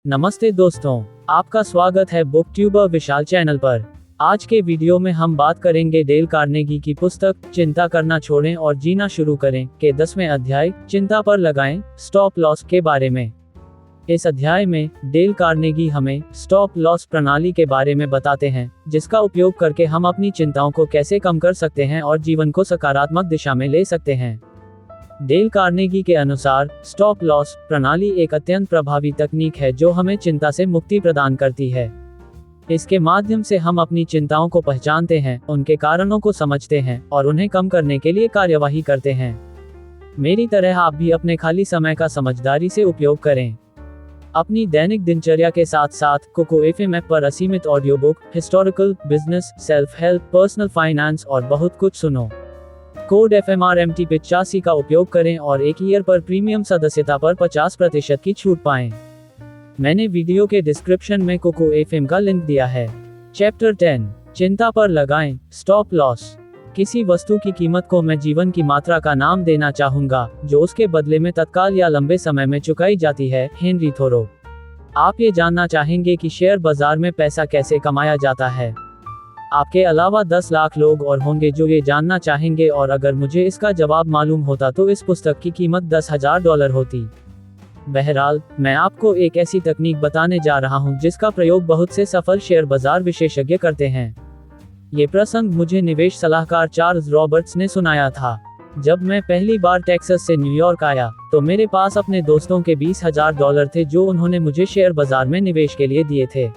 नमस्ते दोस्तों, आपका स्वागत है बुक ट्यूबर विशाल चैनल पर। आज के वीडियो में हम बात करेंगे डेल कार्नेगी की पुस्तक चिंता करना छोड़ें और जीना शुरू करें के 10वें अध्याय चिंता पर लगाएं स्टॉप लॉस के बारे में। इस अध्याय में डेल कार्नेगी हमें स्टॉप लॉस प्रणाली के बारे में बताते हैं, जिसका उपयोग करके हम अपनी चिंताओं को कैसे कम कर सकते हैं और जीवन को सकारात्मक दिशा में ले सकते हैं। डेल कार्नेगी के अनुसार स्टॉप लॉस प्रणाली एक अत्यंत प्रभावी तकनीक है जो हमें चिंता से मुक्ति प्रदान करती है। इसके माध्यम से हम अपनी चिंताओं को पहचानते हैं, उनके कारणों को समझते हैं और उन्हें कम करने के लिए कार्यवाही करते हैं। मेरी तरह आप भी अपने खाली समय का समझदारी से उपयोग करें। अपनी दैनिक दिनचर्या के साथ साथ कोको एफएम ऐप पर असीमित audio book, historical, business, self help, personal finance और बहुत कुछ सुनो। कोड FMRMT 85 का उपयोग करें और एक ईयर पर प्रीमियम सदस्यता पर 50% की छूट पाएं। मैंने वीडियो के डिस्क्रिप्शन में कोको एफएम का लिंक दिया है। चैप्टर 10 चिंता पर लगाएं स्टॉप लॉस। किसी वस्तु की कीमत को मैं जीवन की मात्रा का नाम देना चाहूंगा जो उसके बदले में तत्काल या लंबे समय में चुकाई जाती है। हेनरी थोरो। आप ये जानना चाहेंगे कि शेयर बाजार में पैसा कैसे कमाया जाता है। आपके अलावा 10 लाख लोग और होंगे जो ये जानना चाहेंगे, और अगर मुझे इसका जवाब मालूम होता तो इस पुस्तक की कीमत $10,000 होती। बहरहाल, मैं आपको एक ऐसी तकनीक बताने जा रहा हूं जिसका प्रयोग बहुत से सफल शेयर बाजार विशेषज्ञ करते हैं। ये प्रसंग मुझे निवेश सलाहकार चार्ल्स रॉबर्ट्स ने सुनाया था। जब मैं पहली बार टेक्सास से न्यूयॉर्क आया तो मेरे पास अपने दोस्तों के $20,000 थे जो उन्होंने मुझे शेयर बाजार में निवेश के लिए दिए थे।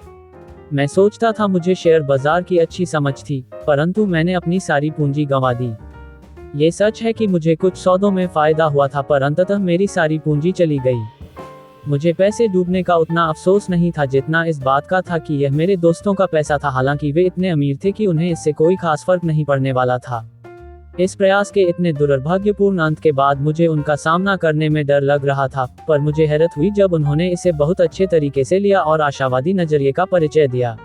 मैं सोचता था मुझे शेयर बाजार की अच्छी समझ थी, परंतु मैंने अपनी सारी पूंजी गंवा दी। ये सच है कि मुझे कुछ सौदों में फायदा हुआ था, पर अंततः मेरी सारी पूंजी चली गई। मुझे पैसे डूबने का उतना अफसोस नहीं था जितना इस बात का था कि यह मेरे दोस्तों का पैसा था, हालांकि वे इतने अमीर थे कि उन्हें इससे कोई खास फर्क नहीं पड़ने वाला था। इस प्रयास के इतने दुर्भाग्यपूर्ण अंत के बाद मुझे उनका सामना करने में डर लग रहा था, पर मुझे हैरत हुई जब उन्होंने इसे बहुत अच्छे तरीके से लिया और आशावादी नजरिए का परिचय दिया।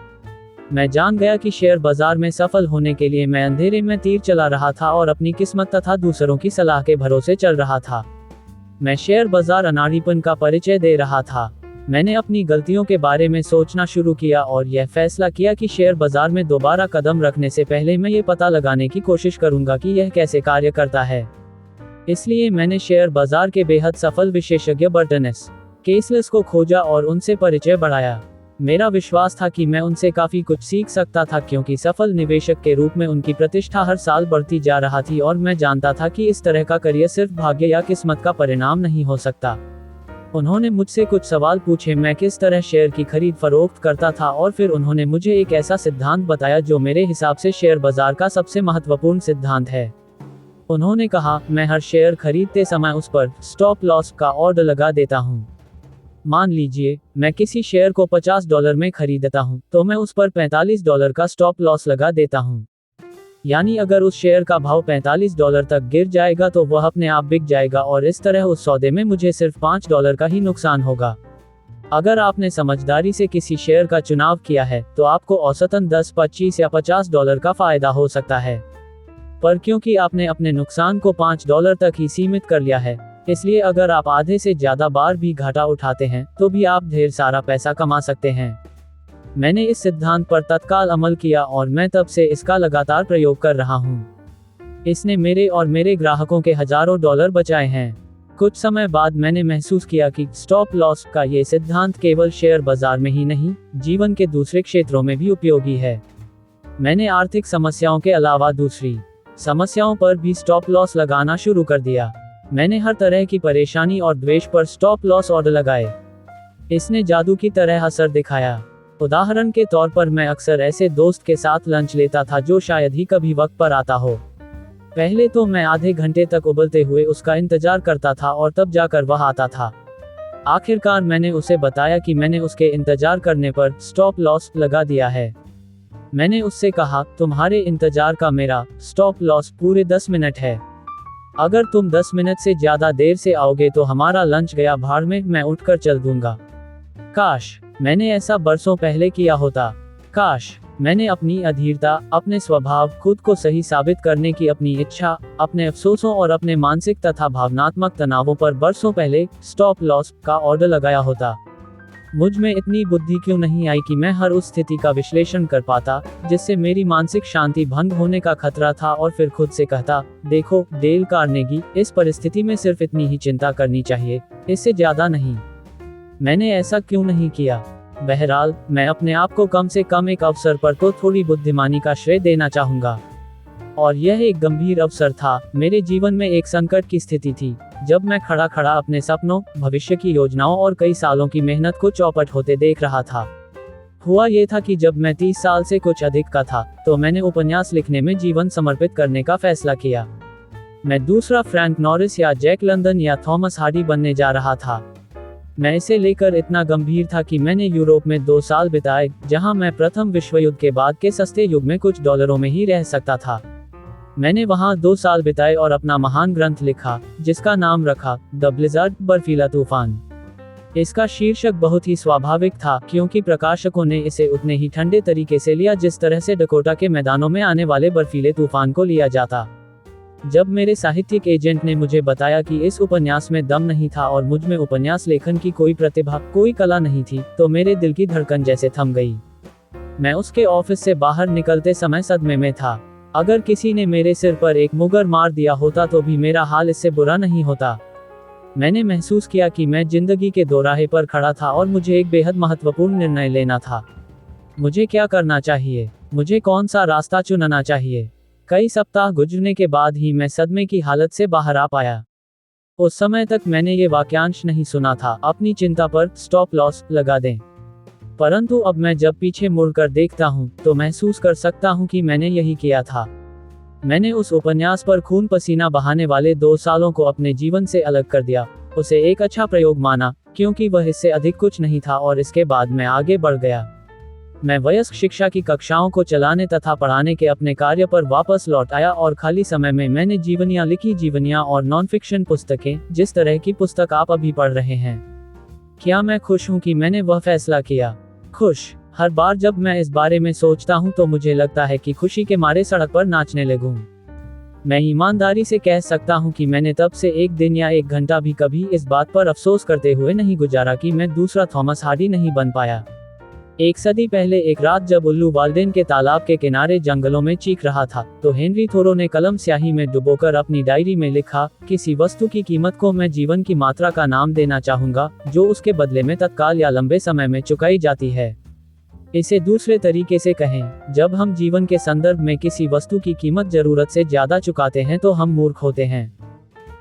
मैं जान गया कि शेयर बाजार में सफल होने के लिए मैं अंधेरे में तीर चला रहा था और अपनी किस्मत तथा दूसरों की सलाह के भरोसे चल रहा था। मैं शेयर बाजार अनाड़ीपन का परिचय दे रहा था। मैंने अपनी गलतियों के बारे में सोचना शुरू किया और यह फैसला किया कि शेयर बाजार में दोबारा कदम रखने से पहले मैं ये पता लगाने की कोशिश करूंगा कि यह कैसे कार्य करता है। इसलिए मैंने शेयर बाजार के बेहद सफल विशेषज्ञ बर्टन एस केसलेस को खोजा और उनसे परिचय बढ़ाया। मेरा विश्वास था कि मैं उनसे काफी कुछ सीख सकता था, क्योंकि सफल निवेशक के रूप में उनकी प्रतिष्ठा हर साल बढ़ती जा रहा थी और मैं जानता था कि इस तरह का करियर सिर्फ भाग्य या किस्मत का परिणाम नहीं हो सकता। उन्होंने मुझसे कुछ सवाल पूछे, मैं किस तरह शेयर की खरीद फरोख्त करता था, और फिर उन्होंने मुझे एक ऐसा सिद्धांत बताया जो मेरे हिसाब से शेयर बाजार का सबसे महत्वपूर्ण सिद्धांत है। उन्होंने कहा, मैं हर शेयर खरीदते समय उस पर स्टॉप लॉस का ऑर्डर लगा देता हूँ। मान लीजिए मैं किसी शेयर को $50 में खरीदता हूँ तो मैं उस पर $45 का स्टॉप लॉस लगा देता हूँ। यानी अगर उस शेयर का भाव $45 तक गिर जाएगा तो वह अपने आप बिक जाएगा, और इस तरह उस सौदे में मुझे सिर्फ $5 का ही नुकसान होगा। अगर आपने समझदारी से किसी शेयर का चुनाव किया है तो आपको औसतन 10, 25 या $50 का फायदा हो सकता है। पर क्योंकि आपने अपने नुकसान को $5 तक ही सीमित कर लिया है, इसलिए अगर आप आधे से ज्यादा बार भी घाटा उठाते हैं तो भी आप ढेर सारा पैसा कमा सकते हैं। मैंने इस सिद्धांत पर तत्काल अमल किया और मैं तब से इसका लगातार प्रयोग कर रहा हूँ। इसने मेरे और मेरे ग्राहकों के हजारों डॉलर बचाए हैं। कुछ समय बाद मैंने महसूस किया कि स्टॉप लॉस का ये सिद्धांत केवल शेयर बाजार में ही नहीं, जीवन के दूसरे क्षेत्रों में भी उपयोगी है। मैंने आर्थिक समस्याओं के अलावा दूसरी समस्याओं पर भी स्टॉप लॉस लगाना शुरू कर दिया। मैंने हर तरह की परेशानी और द्वेष पर स्टॉप लॉस ऑर्डर लगाए। इसने जादू की तरह असर दिखाया। उदाहरण के तौर पर मैं अक्सर ऐसे दोस्त के साथ लंच लेता था जो शायद ही कभी वक्त पर आता हो। पहले तो मैं आधे घंटे तक उबलते हुए उसका इंतजार करता था और तब जाकर वह आता था। आखिरकार मैंने उसे बताया कि मैंने उसके इंतजार करने पर स्टॉप लॉस लगा दिया है। मैंने उससे कहा, तुम्हारे इंतजार का मेरा स्टॉप लॉस पूरे 10 मिनट है। अगर तुम 10 मिनट से ज्यादा देर से आओगे तो हमारा लंच गया भाड़ में, मैं उठकर चल दूंगा। काश मैंने ऐसा बरसों पहले किया होता। काश मैंने अपनी अधीरता, अपने स्वभाव, खुद को सही साबित करने की अपनी इच्छा, अपने अफसोसों और अपने मानसिक तथा भावनात्मक तनावों पर बरसों पहले स्टॉप लॉस का ऑर्डर लगाया होता। मुझ में इतनी बुद्धि क्यों नहीं आई कि मैं हर उस स्थिति का विश्लेषण कर पाता जिससे मेरी मानसिक शांति भंग होने का खतरा था, और फिर खुद से कहता, देखो डेल कार्नेगी, इस परिस्थिति में सिर्फ इतनी ही चिंता करनी चाहिए, इससे ज्यादा नहीं। मैंने ऐसा क्यों नहीं किया? बहरहाल, मैं अपने आप को कम से कम एक अवसर पर तो थोड़ी बुद्धिमानी का श्रेय देना चाहूंगा। और यह एक गंभीर अवसर था। मेरे जीवन में एक संकट की स्थिति थी, जब मैं खड़ा खड़ा अपने सपनों, भविष्य की योजनाओं और कई सालों की मेहनत को चौपट होते देख रहा था। हुआ ये था कि जब मैं 30 साल से कुछ अधिक का था, तो मैंने उपन्यास लिखने में जीवन समर्पित करने का फैसला किया। मैं दूसरा फ्रैंक नॉरिस या जैक लंदन या थॉमस हार्डी बनने जा रहा था। मैं इसे लेकर इतना गंभीर था कि मैंने यूरोप में 2 साल बिताए, जहां मैं प्रथम विश्व युद्ध के बाद के सस्ते युग में कुछ डॉलरों में ही रह सकता था। मैंने वहां 2 साल बिताए और अपना महान ग्रंथ लिखा, जिसका नाम रखा द ब्लिज़ार्ड, बर्फीला तूफान। इसका शीर्षक बहुत ही स्वाभाविक था, क्योंकि प्रकाशकों ने इसे उतने ही ठंडे तरीके से लिया जिस तरह से डकोटा के मैदानों में आने वाले बर्फीले तूफान को लिया जाता। जब मेरे साहित्यिक एजेंट ने मुझे बताया कि इस उपन्यास में दम नहीं था और मुझ में उपन्यास लेखन की कोई प्रतिभा, कोई कला नहीं थी, तो मेरे दिल की धड़कन जैसे थम गई। मैं उसके ऑफिस से बाहर निकलते समय सदमे में था। अगर किसी ने मेरे सिर पर एक मुगर मार दिया होता तो भी मेरा हाल इससे बुरा नहीं होता। मैंने महसूस किया कि मैं जिंदगी के दोराहे पर खड़ा था और मुझे एक बेहद महत्वपूर्ण निर्णय लेना था। मुझे क्या करना चाहिए? मुझे कौन सा रास्ता चुनना चाहिए? कई सप्ताह गुजरने के बाद ही मैं सदमे की हालत से बाहर आ पाया। उस समय तक मैंने ये वाक्यांश नहीं सुना था, अपनी चिंता पर स्टॉप लॉस लगा दें। परंतु अब मैं जब पीछे मुड़कर देखता हूँ, तो महसूस कर सकता हूँ कि मैंने यही किया था। मैंने उस उपन्यास पर खून पसीना बहाने वाले 2 सालों को अपने जीवन से अलग कर दिया, उसे एक अच्छा प्रयोग माना, क्योंकि वह इससे अधिक कुछ नहीं था, और इसके बाद मैं आगे बढ़ गया। मैं वयस्क शिक्षा की कक्षाओं को चलाने तथा पढ़ाने के अपने कार्य पर वापस लौट आया, और खाली समय में मैंने जीवनियाँ लिखी, जीवनियाँ और नॉन फिक्शन पुस्तकें, जिस तरह की पुस्तक आप अभी पढ़ रहे हैं। क्या मैं खुश हूँ कि मैंने वह फैसला किया? खुश। हर बार जब मैं इस बारे में सोचता हूँ तो मुझे लगता है कि खुशी के मारे सड़क पर नाचने लगूं। मैं ईमानदारी से कह सकता हूँ कि मैंने तब से 1 दिन या 1 घंटा भी कभी इस बात पर अफसोस करते हुए नहीं गुजारा कि मैं दूसरा थॉमस हार्डी नहीं बन पाया। 1 सदी पहले एक रात जब उल्लू वाल्डेन के तालाब के किनारे जंगलों में चीख रहा था, तो हेनरी थोरो ने कलम स्याही में डुबोकर अपनी डायरी में लिखा, किसी वस्तु की कीमत को मैं जीवन की मात्रा का नाम देना चाहूंगा, जो उसके बदले में तत्काल या लंबे समय में चुकाई जाती है। इसे दूसरे तरीके से कहें, जब हम जीवन के संदर्भ में किसी वस्तु की कीमत जरूरत से ज्यादा चुकाते हैं तो हम मूर्ख होते हैं।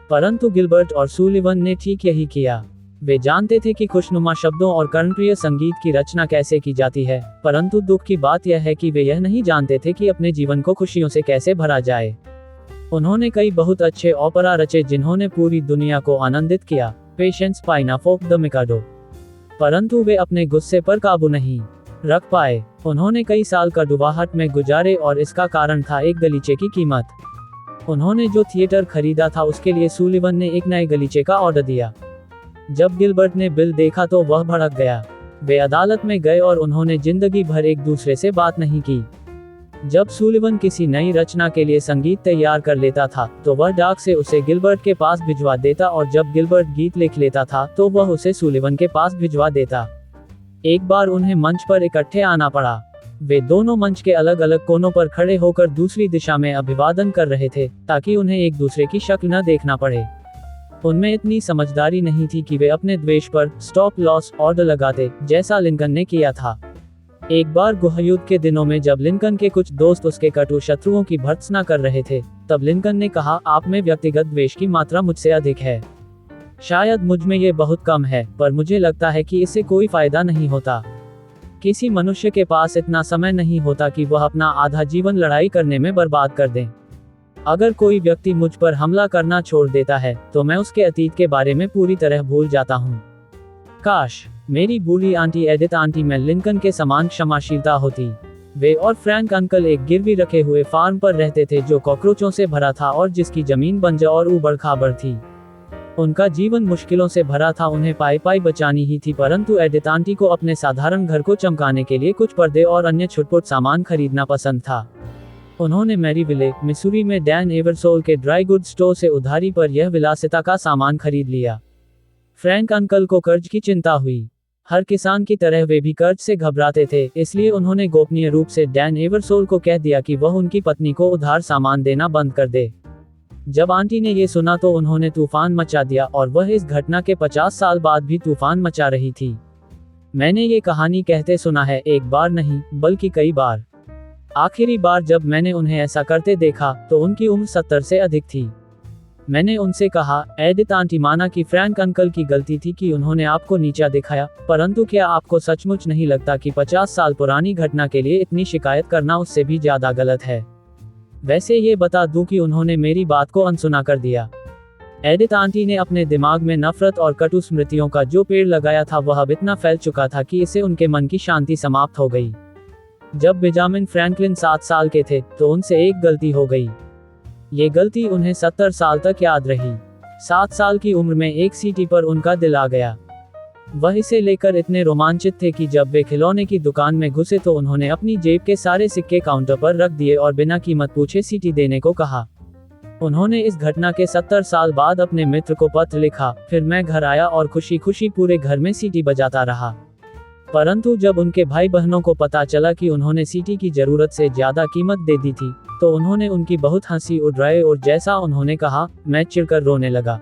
परंतु गिलबर्ट और सुलिवन ने ठीक यही किया। वे जानते थे कि खुशनुमा शब्दों और कर्णप्रिय संगीत की रचना कैसे की जाती है, परंतु दुख की बात यह है कि वे यह नहीं जानते थे कि अपने जीवन को खुशियों से कैसे भरा जाए। उन्होंने कई बहुत अच्छे ओपेरा रचे जिन्होंने पूरी दुनिया को आनंदित किया, पेशेंस, पाइनाफोक, द मिकाडो, परंतु वे अपने गुस्से पर काबू नहीं रख पाए। उन्होंने कई साल कड़वाहट में गुजारे, और इसका कारण था एक गलीचे की कीमत। उन्होंने जो थिएटर खरीदा था उसके लिए सुलिवन ने एक नए गलीचे का ऑर्डर दिया। जब गिलबर्ट ने बिल देखा तो वह भड़क गया। वे अदालत में गए और उन्होंने जिंदगी भर एक दूसरे से बात नहीं की। जब सुलिवन किसी नई रचना के लिए संगीत तैयार कर लेता था तो वह डाक से उसे गिलबर्ट के पास भिजवा देता, और जब गिलबर्ट गीत लिख लेता था तो वह उसे सुलिवन के पास भिजवा देता। एक बार उन्हें मंच पर इकट्ठे आना पड़ा। वे दोनों मंच के अलग अलग कोनों पर खड़े होकर दूसरी दिशा में अभिवादन कर रहे थे, ताकि उन्हें एक दूसरे की शक्ल न देखना पड़े। उनमें इतनी समझदारी नहीं थी कि वे अपने द्वेष पर स्टॉप लॉस ऑर्डर लगाते, जैसा लिंकन ने किया था। एक बार गुहयुद्ध के दिनों में जब लिंकन के कुछ दोस्त उसके कटु शत्रुओं की भर्त्सना कर रहे थे, तब लिंकन ने कहा, आप में व्यक्तिगत द्वेष की मात्रा मुझसे अधिक है। शायद मुझ में ये बहुत कम है, पर मुझे लगता है कि इससे कोई फायदा नहीं होता। किसी मनुष्य के पास इतना समय नहीं होता कि वह अपना आधा जीवन लड़ाई करने में बर्बाद कर दे। अगर कोई व्यक्ति मुझ पर हमला करना छोड़ देता है तो मैं उसके अतीत के बारे में पूरी तरह भूल जाता हूँ। काश मेरी बूढ़ी आंटी एडिथ आंटी में लिंकन के समान क्षमाशीलता होती। वे और फ्रैंक अंकल एक गिरवी रखे हुए फार्म पर रहते थे जो कॉकरोचों से भरा था और जिसकी जमीन बंजर और ऊबड़ खाबड़ थी। उनका जीवन मुश्किलों से भरा था, उन्हें पाई पाई बचानी ही थी, परंतु एडिथ आंटी को अपने साधारण घर को चमकाने के लिए कुछ पर्दे और अन्य छुटपुट सामान खरीदना पसंद था। उन्होंने मैरीविले, मिसूरी में डैन एवरसोल के ड्राई गुड स्टोर से उधारी पर यह विलासिता का सामान खरीद लिया। फ्रैंक अंकल को कर्ज की चिंता हुई। हर किसान की तरह वे भी कर्ज से घबराते थे, इसलिए उन्होंने गोपनीय रूप से डैन एवरसोल को कह दिया कि वह उनकी पत्नी को उधार सामान देना बंद कर दे। जब आंटी ने ये सुना तो उन्होंने तूफान मचा दिया और वह इस घटना के 50 साल बाद भी तूफान मचा रही थी। मैंने ये कहानी कहते सुना है, एक बार नहीं बल्कि कई बार। आखिरी बार जब मैंने उन्हें ऐसा करते देखा तो उनकी उम्र 70 से अधिक थी। मैंने उनसे कहा, एडिथ आंटी, माना कि फ्रैंक अंकल की गलती थी कि उन्होंने आपको नीचा दिखाया, परंतु क्या आपको सचमुच नहीं लगता कि 50 साल पुरानी घटना के लिए इतनी शिकायत करना उससे भी ज्यादा गलत है? वैसे ये बता दूं कि उन्होंने मेरी बात को अनसुना कर दिया। एडिथ आंटी ने अपने दिमाग में नफरत और कटु स्मृतियों का जो पेड़ लगाया था वह अब इतना फैल चुका था कि इससे उनके मन की शांति समाप्त हो गई। जब बेंजामिन फ्रैंकलिन 7 साल के थे तो उनसे एक गलती हो गई। ये गलती उन्हें 70 साल तक याद रही। 7 साल की उम्र में एक सीटी पर उनका दिल आ गया। वह इसे लेकर इतने रोमांचित थे कि जब वे खिलौने की दुकान में घुसे तो उन्होंने अपनी जेब के सारे सिक्के काउंटर पर रख दिए और बिना कीमत पूछे सीटी देने को कहा। उन्होंने इस घटना के 70 साल बाद अपने मित्र को पत्र लिखा, फिर मैं घर आया और खुशी खुशी पूरे घर में सीटी बजाता रहा। परंतु जब उनके भाई बहनों को पता चला कि उन्होंने सीटी की जरूरत से ज्यादा कीमत दे दी थी तो उन्होंने उनकी बहुत हंसी उड़ाई और जैसा उन्होंने कहा, मैं चिढ़कर रोने लगा।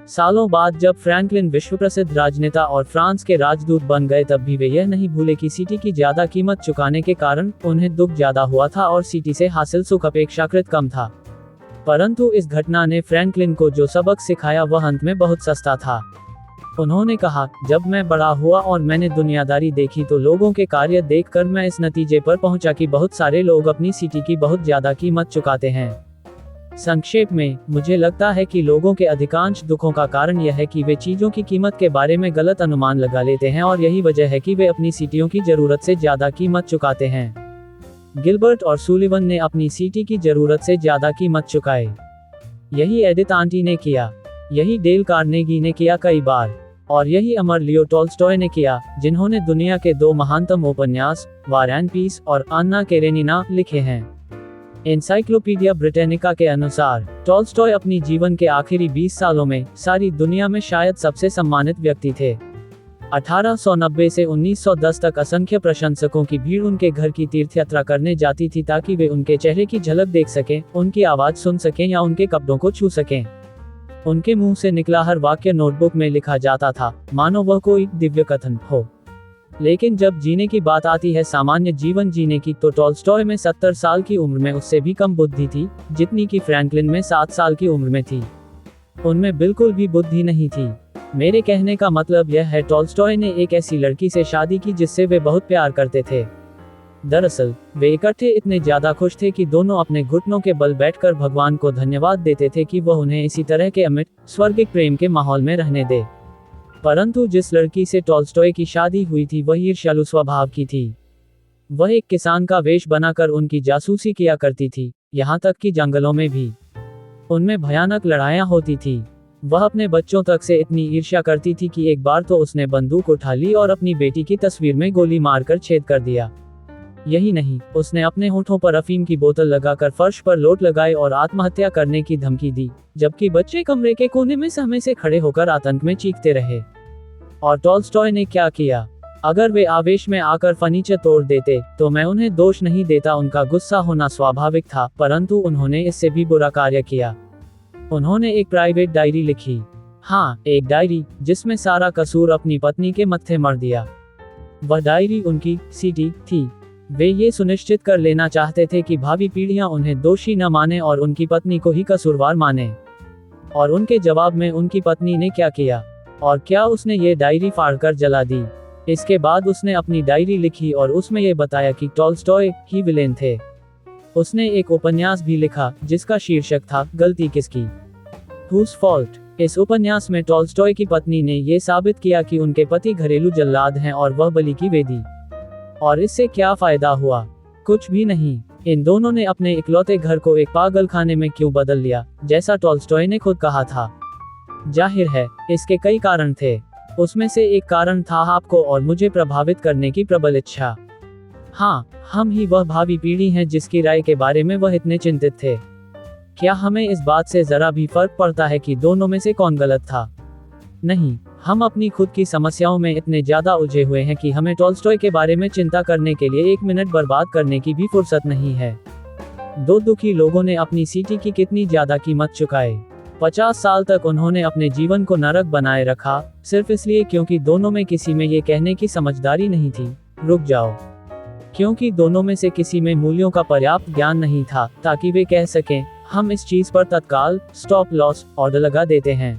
सालों बाद जब फ्रैंकलिन विश्व प्रसिद्ध राजनेता और फ्रांस के राजदूत बन गए तब भी वे यह नहीं भूले कि सीटी की ज्यादा कीमत चुकाने के कारण उन्हें दुख ज्यादा हुआ था और सीटी से हासिल सुख अपेक्षाकृत कम था। परंतु इस घटना ने फ्रैंकलिन को जो सबक सिखाया वह अंत में बहुत सस्ता था। उन्होंने कहा, जब मैं बड़ा हुआ और मैंने दुनियादारी देखी तो लोगों के कार्य देखकर मैं इस नतीजे पर पहुंचा कि बहुत सारे लोग अपनी सीटी की बहुत ज्यादा कीमत चुकाते हैं। संक्षेप में, मुझे लगता है कि लोगों के अधिकांश दुखों का कारण यह है कि वे चीजों की कीमत के बारे में गलत अनुमान लगा लेते हैं और यही वजह है कि वे अपनी सीटियों की जरूरत से ज्यादा कीमत चुकाते हैं। गिलबर्ट और सुलिवन ने अपनी सीटी की जरूरत से ज्यादा कीमत चुकाई। यही एडिथ आंटी ने किया, यही डेल कार्नेगी ने किया कई बार, और यही अमर लियो टॉल्स्टॉय ने किया, जिन्होंने दुनिया के 2 महानतम उपन्यास वार एंड पीस और अन्ना केरेनिना लिखे हैं। एनसाइक्लोपीडिया ब्रिटानिका के अनुसार टॉल्स्टॉय अपनी जीवन के आखिरी 20 सालों में सारी दुनिया में शायद सबसे सम्मानित व्यक्ति थे। 1890 से 1910 तक असंख्य प्रशंसकों की भीड़ उनके घर की तीर्थयात्रा करने जाती थी ताकि वे उनके चेहरे की झलक देख सकें, उनकी आवाज सुन सकें या उनके कपड़ों को छू सकें। उनके मुंह से निकला हर वाक्य नोटबुक में लिखा जाता था, मानो वह कोई दिव्य कथन हो। लेकिन जब जीने की बात आती है, सामान्य जीवन जीने की, तो टॉल्स्टॉय में 70 साल की उम्र में उससे भी कम बुद्धि थी, जितनी कि फ्रैंकलिन में 7 साल की उम्र में थी। उनमें बिल्कुल भी बुद्धि नहीं थी। मेरे कहने का मतलब यह है, टॉल्स्टॉय ने एक ऐसी लड़की से शादी की जिससे वे बहुत प्यार करते थे। दरअसल वे इकट्ठे इतने ज्यादा खुश थे कि दोनों अपने घुटनों के बल बैठकर भगवान को धन्यवाद देते थे कि वह उन्हें इसी तरह के अमिट स्वर्गिक प्रेम के माहौल में रहने दे। परंतु जिस लड़की से टॉल्स्टॉय की शादी हुई थी वह ईर्ष्यालु स्वभाव की थी। वह एक किसान का वेश बनाकर उनकी जासूसी किया करती थी, यहाँ तक कि जंगलों में भी। उनमें भयानक लड़ाइयाँ होती थी। वह अपने बच्चों तक से इतनी ईर्ष्या करती थी कि एक बार तो उसने बंदूक उठा ली और अपनी बेटी की तस्वीर में गोली मारकर छेद कर दिया। यही नहीं, उसने अपने होठों पर अफीम की बोतल लगाकर फर्श पर लोट लगाई और आत्महत्या करने की धमकी दी, जबकि बच्चे कमरे के कोने में सहमे से खड़े होकर आतंक में चीखते रहे। और टॉल्स्टॉय ने क्या किया? अगर वे आवेश में आकर फर्नीचर तोड़ देते तो मैं उन्हें दोष नहीं देता, उनका गुस्सा होना स्वाभाविक था, परंतु उन्होंने इससे भी बुरा कार्य किया। उन्होंने एक प्राइवेट डायरी लिखी। हाँ, एक डायरी जिसमें सारा कसूर अपनी पत्नी के मत्थे मर दिया। वह डायरी उनकी सीटी थी। वे ये सुनिश्चित कर लेना चाहते थे कि भावी पीढ़ियां उन्हें दोषी न माने और उनकी पत्नी को ही कसूरवार माने। और उनके जवाब में उनकी पत्नी ने क्या किया? और क्या उसने ये डायरी फाड़कर जला दी? इसके बाद उसने अपनी डायरी लिखी और उसमें ये बताया कि टॉल्स्टॉय ही विलेन थे। उसने एक उपन्यास भी लिखा जिसका शीर्षक था गलती किसकी, Whose fault। इस उपन्यास में टॉल्स्टॉय की पत्नी ने ये साबित किया कि उनके पति घरेलू जल्लाद हैं और वह बलि की वेदी। और इससे क्या फायदा हुआ? कुछ भी नहीं। इन दोनों ने अपने इकलौते घर को एक पागलखाने में क्यों बदल लिया, जैसा टॉल्स्टॉय ने खुद कहा था? जाहिर है, इसके कई कारण थे। उसमें से एक कारण था आपको और मुझे प्रभावित करने की प्रबल इच्छा। हाँ, हम ही वह भावी पीढ़ी हैं जिसकी राय के बारे में वह इतने चिंतित थे। क्या हमें इस बात से जरा भी फर्क पड़ता है कि दोनों में से कौन गलत था? नहीं, हम अपनी खुद की समस्याओं में इतने ज्यादा उलझे हुए हैं कि हमें टॉल्स्टॉय के बारे में चिंता करने के लिए 1 मिनट बर्बाद करने की भी फुर्सत नहीं है। 2 दुखी लोगों ने अपनी सिटी की कितनी ज्यादा कीमत चुकाई। 50 साल तक उन्होंने अपने जीवन को नरक बनाए रखा, सिर्फ इसलिए क्योंकि दोनों में किसी में ये कहने की समझदारी नहीं थी, रुक जाओ। क्योंकि दोनों में से किसी में मूल्यों का पर्याप्त ज्ञान नहीं था ताकि वे कह सकें, हम इस चीज पर तत्काल स्टॉप लॉस ऑर्डर लगा देते हैं।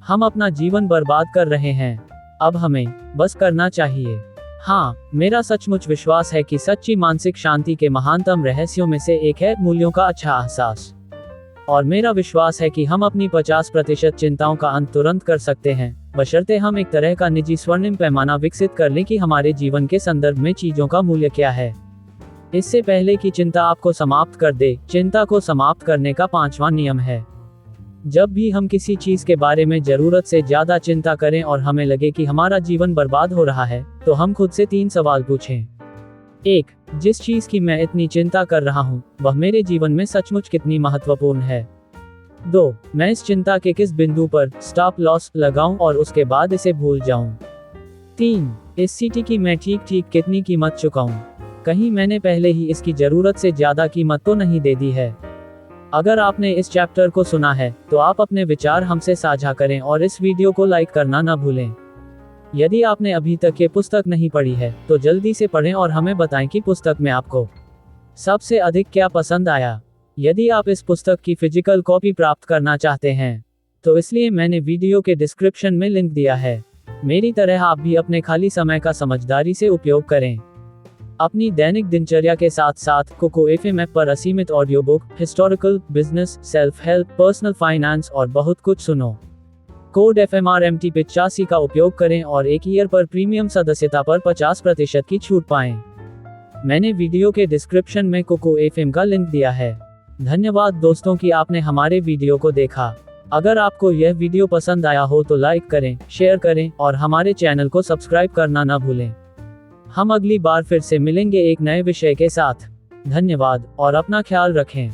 हम अपना जीवन बर्बाद कर रहे हैं, अब हमें बस करना चाहिए। हाँ, मेरा सचमुच विश्वास है कि सच्ची मानसिक शांति के महानतम रहस्यों में से एक है मूल्यों का अच्छा एहसास। और मेरा विश्वास है कि हम अपनी 50% चिंताओं का अंत तुरंत कर सकते हैं, बशर्ते हम एक तरह का निजी स्वर्णिम पैमाना विकसित कर लें कि हमारे जीवन के संदर्भ में चीजों का मूल्य क्या है। इससे पहले कि चिंता आपको समाप्त कर दे, चिंता को समाप्त करने का 5वां नियम है। जब भी हम किसी चीज के बारे में जरूरत से ज्यादा चिंता करें और हमें लगे कि हमारा जीवन बर्बाद हो रहा है, तो हम खुद से 3 सवाल पूछें। 1. जिस चीज की मैं इतनी चिंता कर रहा हूँ, वह मेरे जीवन में सचमुच कितनी महत्वपूर्ण है। 2. मैं इस चिंता के किस बिंदु पर स्टॉप लॉस लगाऊं और उसके बाद इसे भूल जाऊं। 3. इस सिटी की मैं ठीक ठीक कितनी कीमत चुकाऊं, कहीं मैंने पहले ही इसकी जरूरत से ज्यादा कीमत तो नहीं दे दी है। अगर आपने इस चैप्टर को सुना है, तो आप अपने विचार हमसे साझा करें और इस वीडियो को लाइक करना न भूलें। यदि आपने अभी तक ये पुस्तक नहीं पढ़ी है, तो जल्दी से पढ़ें और हमें बताएं कि पुस्तक में आपको सबसे अधिक क्या पसंद आया। यदि आप इस पुस्तक की फिजिकल कॉपी प्राप्त करना चाहते हैं, तो इसलिए मैंने वीडियो के डिस्क्रिप्शन में लिंक दिया है। मेरी तरह आप भी अपने खाली समय का समझदारी से उपयोग करें। अपनी दैनिक दिनचर्या के साथ साथ कोको एफएम ऐप पर असीमित audio book, historical, business, self help, personal finance और बहुत कुछ सुनो। कोड FMRMT 85 का उपयोग करें और 1 ईयर पर प्रीमियम सदस्यता पर 50% की छूट पाएं। मैंने वीडियो के डिस्क्रिप्शन में कोको एफएम का लिंक दिया है। धन्यवाद दोस्तों कि आपने हमारे वीडियो को देखा। अगर आपको यह वीडियो पसंद आया हो तो लाइक करें, शेयर करें और हमारे चैनल को सब्सक्राइब करना न भूलें। हम अगली बार फिर से मिलेंगे एक नए विषय के साथ। धन्यवाद और अपना ख्याल रखें।